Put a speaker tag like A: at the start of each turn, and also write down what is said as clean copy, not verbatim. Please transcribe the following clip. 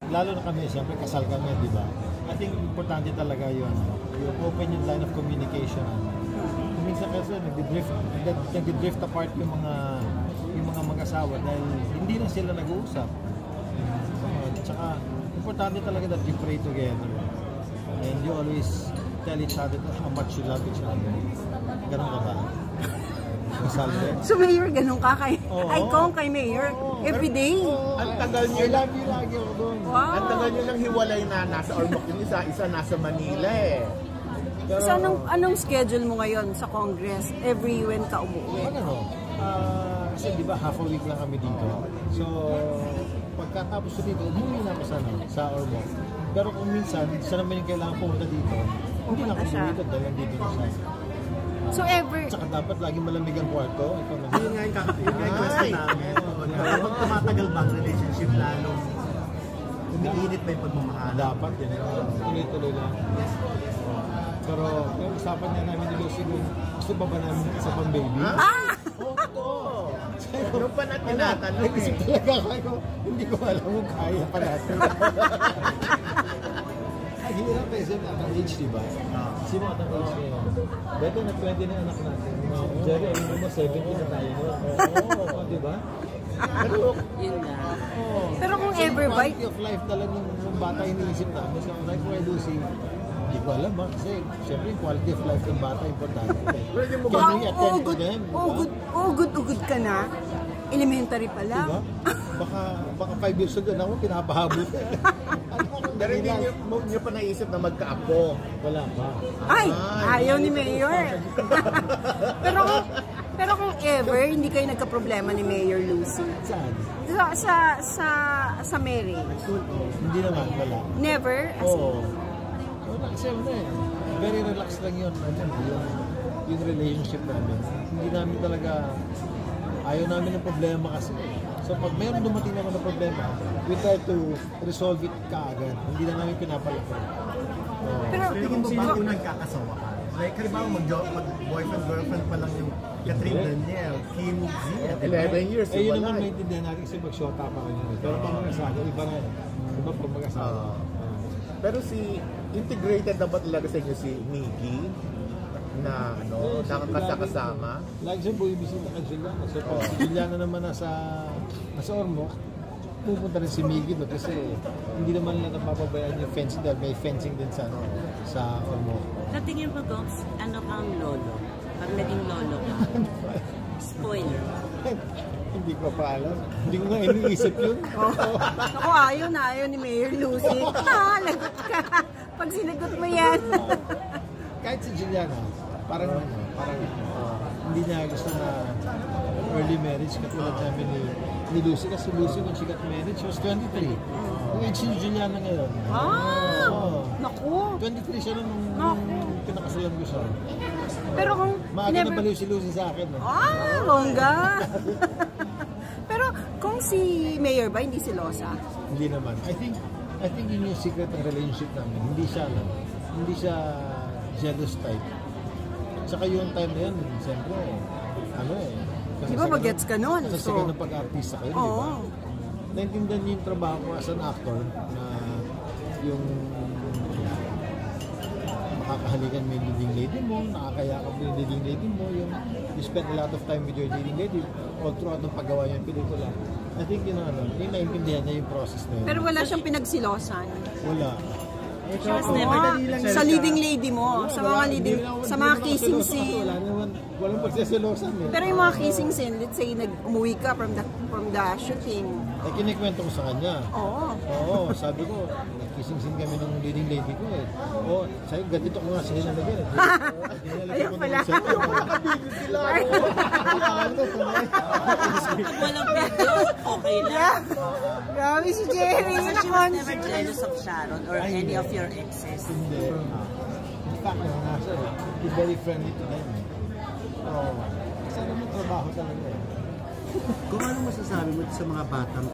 A: lalo na kami, siyempre kasal kami, di ba? I think importante talaga yung open yung line of communication. Minsan kasi nag-drift apart yung mga mag-asawa dahil hindi na sila nag-uusap. Tsaka importante talaga that you pray together and you always tell each other how much you love each other. Ganun ka ba?
B: So Mayor, ganun ka kay kay Mayor? Everyday?
C: Ang tagal niyo.
A: I love you lagi ako doon.
B: Wow.
C: Ang tagal niyo nang hiwalay na nasa Ormoc yung isa nasa Manila eh.
B: Pero, so anong schedule mo ngayon sa Congress? Every when ka umuwi?
A: Kasi di ba half a week lang kami dito. So pagkatapos dito, umuwi na ako sa Ormoc. Pero kung minsan, siya naman yung kailangan pumunta dito, hindi na ako dito dahil nandito na siya.
B: So ever...
A: Tsaka dapat laging malamig ang kwarto.
D: Yun nga yung question namin. Kapag tumatagal ba ang relationship lalong umiinit ba yung pagmamahal?
A: Dapat yun. Tuloy-tuloy lang. Pero yung usapan niya namin ni Lucy, gusto ba namin isa pang baby?
C: Oo. Yung pa na tinatanong
A: Kasi talaga kayo, hindi ko alam kung kaya pa natin. Ang hirap eh, siyempre ang age, diba? Sino ang age niya? Beto na 20 na anak natin. Jerry, ayun mo 70 na tayo. Oo, diba?
B: Yun na. Pero kung ever ba...
A: Quality of life talaga ng bata iniisip namin. So like for Lucy, hindi ko alam ba? Kasi siyempre yung quality of life ng bata importante. Can we attend to them?
B: Ugod ka na. Elementary pa lang.
A: Diba? Baka 5 years ago na ako, pinapahabol ka.
C: Pero hindi niyo pa naisip na magkaapo.
A: Wala pa.
B: Ay! Ayaw ni Mayor. pero kung ever, hindi kayo nagka-problema ni Mayor Lucy.
A: Saan?
B: Sa marriage.
A: Hindi naman, wala.
B: Never?
A: Oo. Wala, kasi very relaxed lang yun. Yung relationship namin. Hindi namin talaga, ayaw namin ng problema kasi. So pag mayroon dumating naman ng problema, we try to resolve it kaagad. Hindi na namin pinapalaki.
D: Pero tingin mo ba kung nagkakasawa ka? Like, halimbawa mag-boyfriend-girlfriend pa lang yung Catherine Daniel, Kim Zia.
C: 11 years.
A: Eh, yun naman maintindihan natin kasi mag-shota pa rin. Pero pag mag-asawa, iba na yun. Iba pag mag-asawa.
C: Pero integrated na ba talaga sa inyo si Miggy? Na nakakasama?
A: Lagi siya buibisita kay Juliana. So pag si Juliana naman nasa Ormoc, pupunta rin si Miggy doon kasi hindi naman nila napapabayaan yung fencing dahil may fencing din sa Ormoc.
E: Natingin mo kung ano kang lolo? Pag naging lolo ka? Spoiler.
A: Hindi ko pa alam. Hindi ko nga iniisip yun.
B: Ako ayaw ni Mayor Lucy. Lagot ka. Pag sinagot mo yan.
A: Kahit si Juliana, parang hindi niya gusto na early marriage katulad namin ni Lucy. Kasi Lucy nung she got married, she was 23. Yung age ni Juliana ngayon.
B: Naku.
A: 23 siya nung pinakasalan ko siya.
B: Pero kung...
A: Maaga na baliw si Lucy sa akin.
B: Bongga. Pero kung si Mayor ba, hindi si Losa?
A: Hindi naman. I think yun yung secret ng relationship namin. Hindi siya jealous type. Saka yung time na yan, siyempre,
B: di ba mag-gets ka nun?
A: Kasi ka ng pag-artista kayo, di ba? Naintindihan niyo yung trabaho ko as an actor na yung makakahalikan mo yung leading lady mo, nakakayakap mo yung leading lady mo, you spend a lot of time with your leading lady all throughout ng paggawa niya yung pelikula. I think yung naintindihan niya yung process na yun.
B: Pero wala siyang pinagsilosan?
A: Wala.
E: She was never
B: sa leading lady mo, sa mga kissing scene.
A: Walang pagsisilosan eh.
B: Pero yung mga kissing scene, let's say umuwi ka from the shooting.
A: Eh, kinikwento ko sa kanya.
B: Oo,
A: sabi ko, kissing scene kami ng leading lady ko eh. Sabi, ganito ko nga sila nalagyan.
B: Ayun pala.
C: Nakabigil sila.
E: Pag walang video, okay lang.
B: Grabe si Jerry.
E: She was never jealous of Sharon or any of your exes.
A: Hindi. In fact, he's very friendly to them. Kasi naman trabaho talaga eh.
D: Kung ano masasabi mo sa mga batang